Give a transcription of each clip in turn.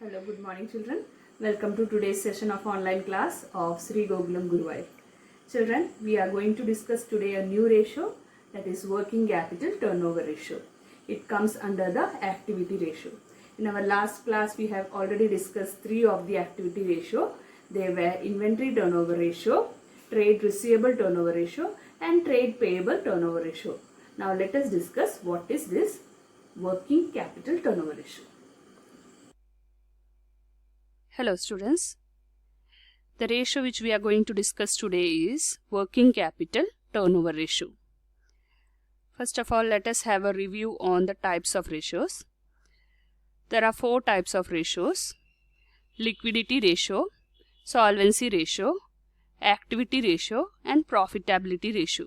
Hello, good morning children. Welcome to today's session of online class of Sri Gokulam Guruvayur. Children, we are going to discuss today a new ratio, that is working capital turnover ratio. It comes under the activity ratio. In our last class we have already discussed three of the activity ratio. They were inventory turnover ratio, trade receivable turnover ratio and trade payable turnover ratio. Now let us discuss what is this working capital turnover ratio. Hello students, the ratio which we are going to discuss today is working capital turnover ratio. First of all, let us have a review on the types of ratios. There are four types of ratios: liquidity ratio, solvency ratio, activity ratio and profitability ratio.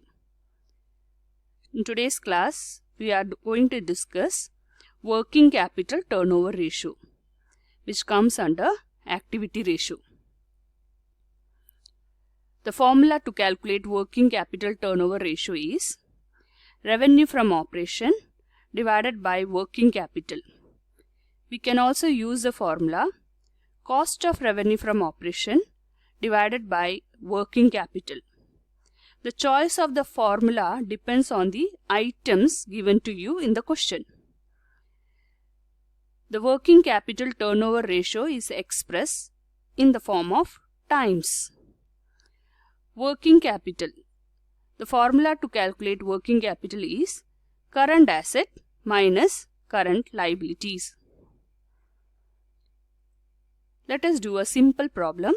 In today's class, we are going to discuss working capital turnover ratio, which comes under activity ratio. The formula to calculate working capital turnover ratio is revenue from operation divided by working capital. We can also use the formula cost of revenue from operation divided by working capital. The choice of the formula depends on the items given to you in the question. The working capital turnover ratio is expressed in the form of times. Working capital. The formula to calculate working capital is current asset minus current liabilities. Let us do a simple problem.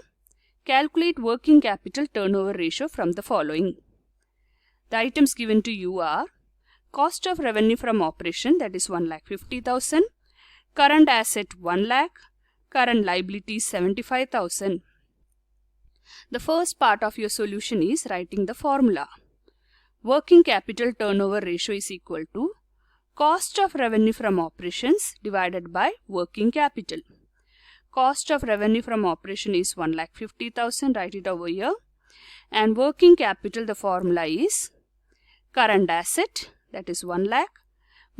Calculate working capital turnover ratio from the following. The items given to you are cost of revenue from operation, that is 1,50,000. Current asset 1 lakh, current liabilities 75,000. The first part of your solution is writing the formula. Working capital turnover ratio is equal to cost of revenue from operations divided by working capital. Cost of revenue from operation is 1,50,000, write it over here. And working capital, the formula is current asset, that is 1 lakh,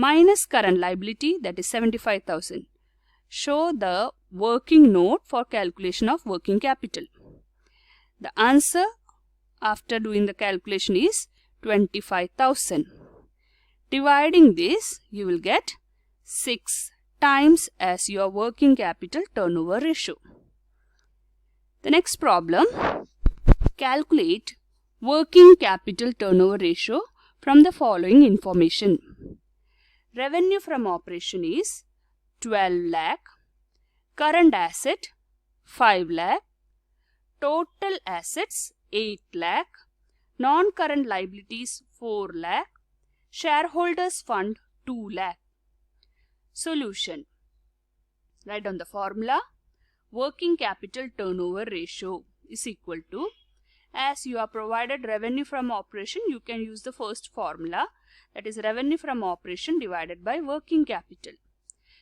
minus current liability, that is 75,000. Show the working note for calculation of working capital. The answer after doing the calculation is 25,000. Dividing this, you will get 6 times as your working capital turnover ratio. The next problem, calculate working capital turnover ratio from the following information. Revenue from operation is 12 lakh, current asset 5 lakh, total assets 8 lakh, non-current liabilities 4 lakh, shareholders fund 2 lakh. Solution. Write down the formula. Working capital turnover ratio is equal to, as you are provided revenue from operation, you can use the first formula, that is revenue from operation divided by working capital.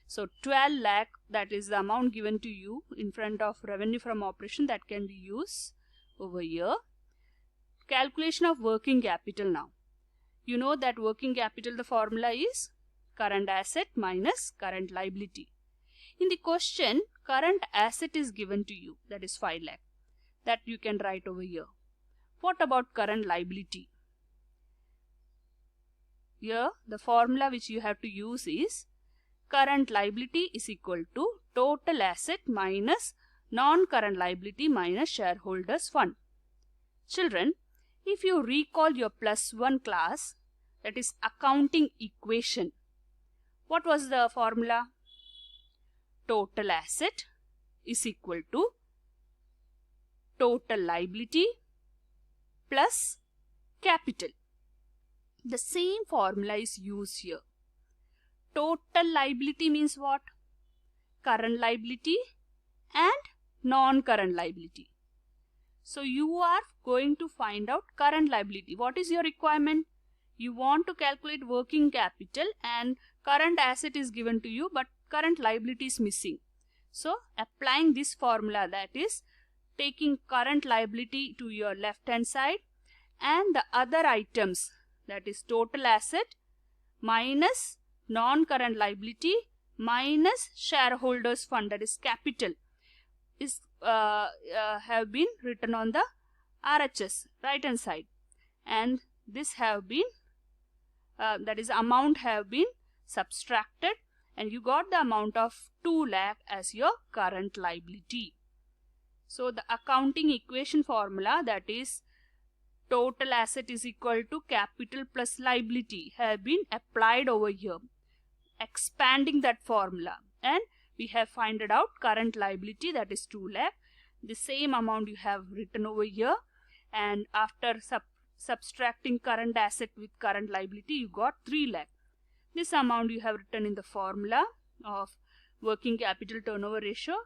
So 12 lakh, that is the amount given to you in front of revenue from operation, that can be used over here. Calculation of working capital now. You know that working capital, the formula is current asset minus current liability. In the question, current asset is given to you, that is 5 lakh. That you can write over here. What about current liability? Here, the formula which you have to use is current liability is equal to total asset minus non-current liability minus shareholders fund. Children, if you recall your +1 class, that is accounting equation, what was the formula? Total asset is equal to total liability plus capital. The same formula is used here. Total liability means what? Current liability and non-current liability. So you are going to find out current liability. What is your requirement? You want to calculate working capital and current asset is given to you, but current liability is missing. So applying this formula, that is taking current liability to your left hand side and the other items, that is total asset minus non-current liability minus shareholders fund, that is capital, is have been written on the RHS right hand side, and this have been that is amount have been subtracted, and you got the amount of 2 lakh as your current liability. So the accounting equation formula, that is total asset is equal to capital plus liability, have been applied over here, expanding that formula, and we have found out current liability, that is 2 lakh. The same amount you have written over here, and after subtracting current asset with current liability, you got 3 lakh. This amount you have written in the formula of working capital turnover ratio.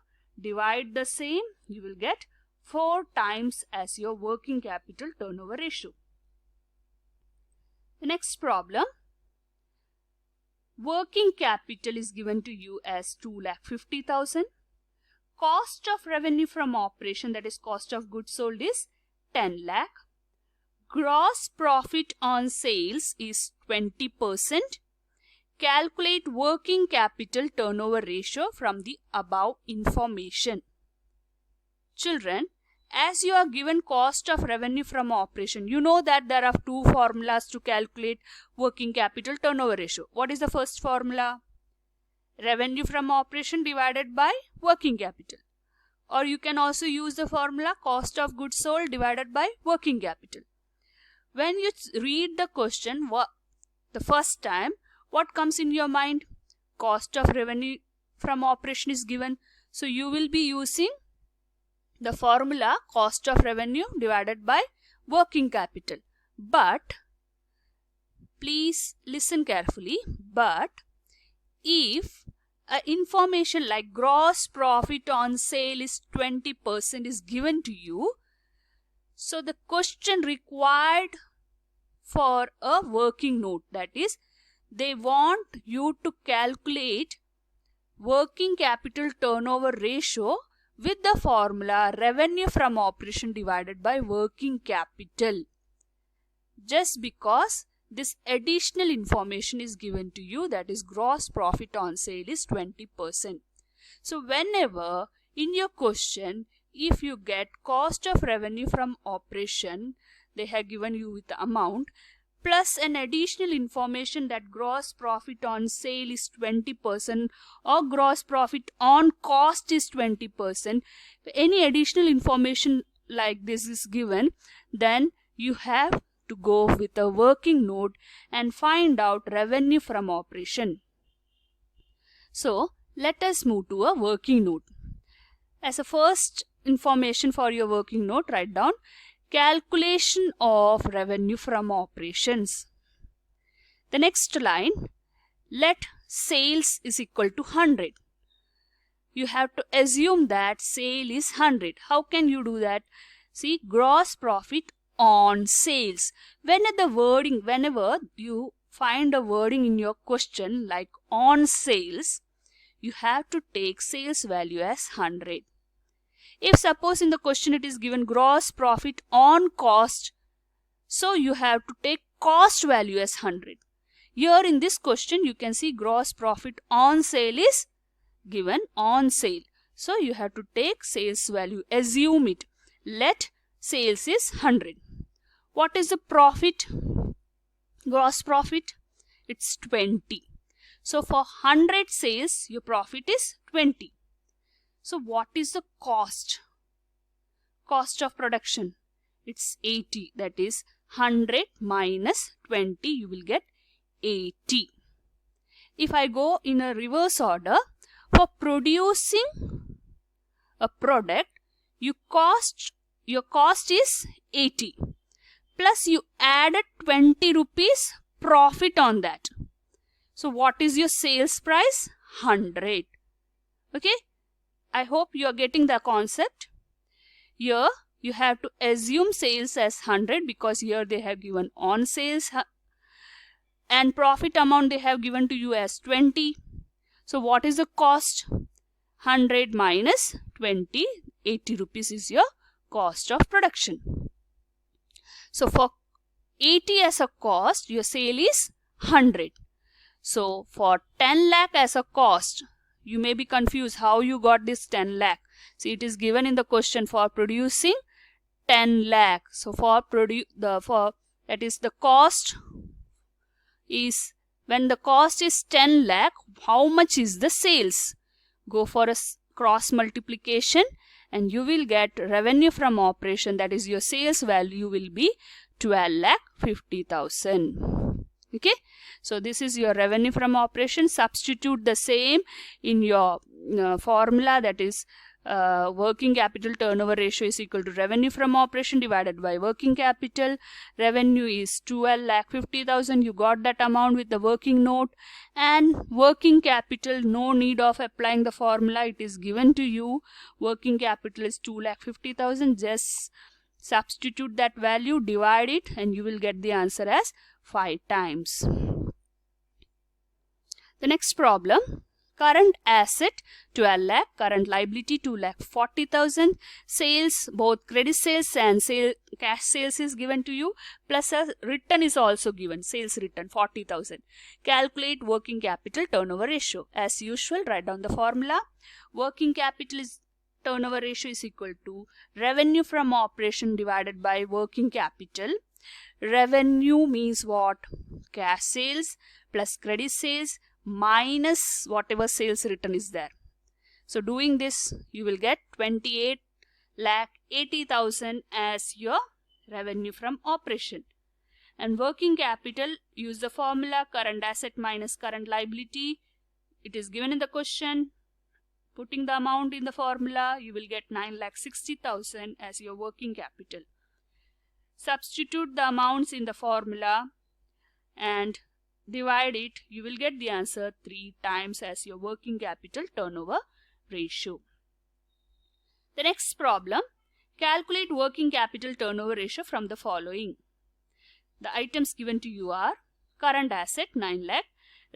Divide the same, you will get 4 times as your working capital turnover ratio. The next problem, working capital is given to you as 2,50,000. Cost of revenue from operation, that is cost of goods sold, is 10 lakh. Gross profit on sales is 20%. Calculate working capital turnover ratio from the above information. Children, as you are given cost of revenue from operation, you know that there are 2 formulas to calculate working capital turnover ratio. What is the first formula? Revenue from operation divided by working capital. Or you can also use the formula cost of goods sold divided by working capital. When you read the question the first time, what comes in your mind? Cost of revenue from operation is given. So you will be using the formula cost of revenue divided by working capital. But please listen carefully. But if information like gross profit on sale is 20% is given to you, so the question required for a working note, that is, they want you to calculate working capital turnover ratio with the formula revenue from operation divided by working capital. Just because this additional information is given to you, that is gross profit on sale is 20%. So whenever in your question, if you get cost of revenue from operation, they have given you with the amount, plus an additional information that gross profit on sale is 20% or gross profit on cost is 20%, any additional information like this is given, then you have to go with a working note and find out revenue from operation. So let us move to a working note. As a first information for your working note, write down calculation of revenue from operations. The next line, let sales is equal to 100. You have to assume that sale is 100. How can you do that? See, gross profit on sales. Whenever you find a wording in your question like on sales, you have to take sales value as 100. If suppose in the question it is given gross profit on cost, so you have to take cost value as 100. Here in this question you can see gross profit on sale is given on sale. So you have to take sales value, assume it. Let sales is 100. What is the profit? Gross profit? It's 20. So for 100 sales, your profit is 20. So what is the cost? Cost of production. It's 80. That is 100 minus 20. You will get 80. If I go in a reverse order, for producing a product, your cost is 80. Plus you added 20 rupees profit on that. So what is your sales price? 100. Okay. I hope you are getting the concept. Here you have to assume sales as 100 because here they have given on sales and profit amount they have given to you as 20. So what is the cost? 100 minus 20, 80 rupees is your cost of production. So for 80 as a cost, your sale is 100. So for 10 lakh as a cost, you may be confused how you got this 10 lakh. See, it is given in the question for producing 10 lakh. So that is the cost is, when the cost is 10 lakh, how much is the sales? Go for a cross multiplication and you will get revenue from operation, that is your sales value will be 12,50,000. Okay, so this is your revenue from operation. Substitute the same in your formula, that is working capital turnover ratio is equal to revenue from operation divided by working capital. Revenue is 12,50,000. You got that amount with the working note. And working capital, no need of applying the formula, it is given to you. Working capital is 2,50,000. Just substitute that value, divide it, and you will get the answer as 5 times. The next problem, current asset 12 lakh, current liability 2,40,000, sales, both credit sales and cash sales is given to you, plus a return is also given, sales return 40,000. Calculate working capital turnover ratio. As usual, write down the formula. Working capital is turnover ratio is equal to revenue from operation divided by working capital. Revenue means what? Cash sales plus credit sales minus whatever sales return is there. So doing this, you will get 28,80,000 as your revenue from operation. And working capital, use the formula current asset minus current liability. It is given in the question. Putting the amount in the formula, you will get 9,60,000 as your working capital. Substitute the amounts in the formula and divide it. You will get the answer 3 times as your working capital turnover ratio. The next problem, calculate working capital turnover ratio from the following. The items given to you are current asset 9 lakh,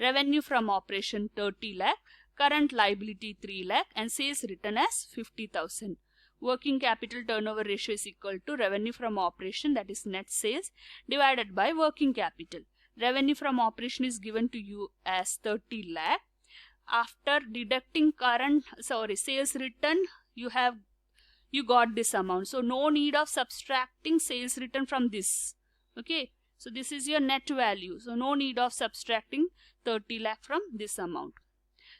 revenue from operation 30 lakh, current liability 3 lakh, and sales written as 50,000. Working capital turnover ratio is equal to revenue from operation, that is net sales, divided by working capital. Revenue from operation is given to you as 30 lakh. After deducting sales return, you got this amount. So no need of subtracting sales return from this. Okay, so this is your net value. So no need of subtracting 30 lakh from this amount.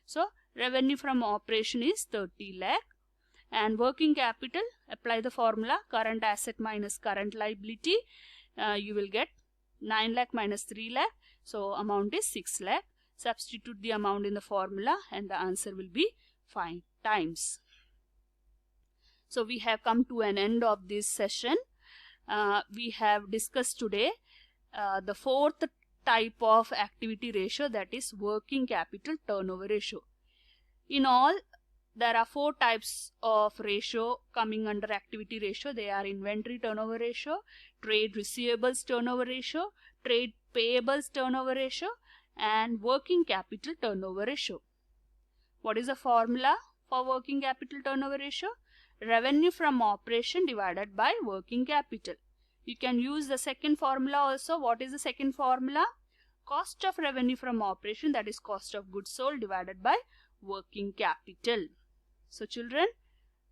So revenue from operation is 30 lakh. And working capital, apply the formula current asset minus current liability. You will get 9 lakh minus 3 lakh. So amount is 6 lakh. Substitute the amount in the formula and the answer will be 5 times. So we have come to an end of this session. We have discussed today the fourth type of activity ratio, that is working capital turnover ratio. In all, there are 4 types of ratio coming under activity ratio. They are inventory turnover ratio, trade receivables turnover ratio, trade payables turnover ratio, and working capital turnover ratio. What is the formula for working capital turnover ratio? Revenue from operation divided by working capital. You can use the second formula also. What is the second formula? Cost of revenue from operation, that is cost of goods sold, divided by working capital. So children,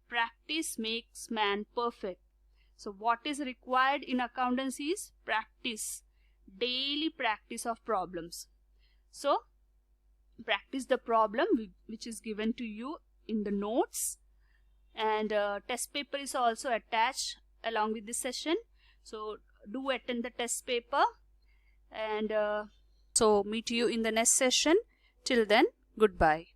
practice makes man perfect. So what is required in accountancy is practice, daily practice of problems. So practice the problem which is given to you in the notes, and test paper is also attached along with this session. So do attend the test paper, and so meet you in the next session. Till then, goodbye.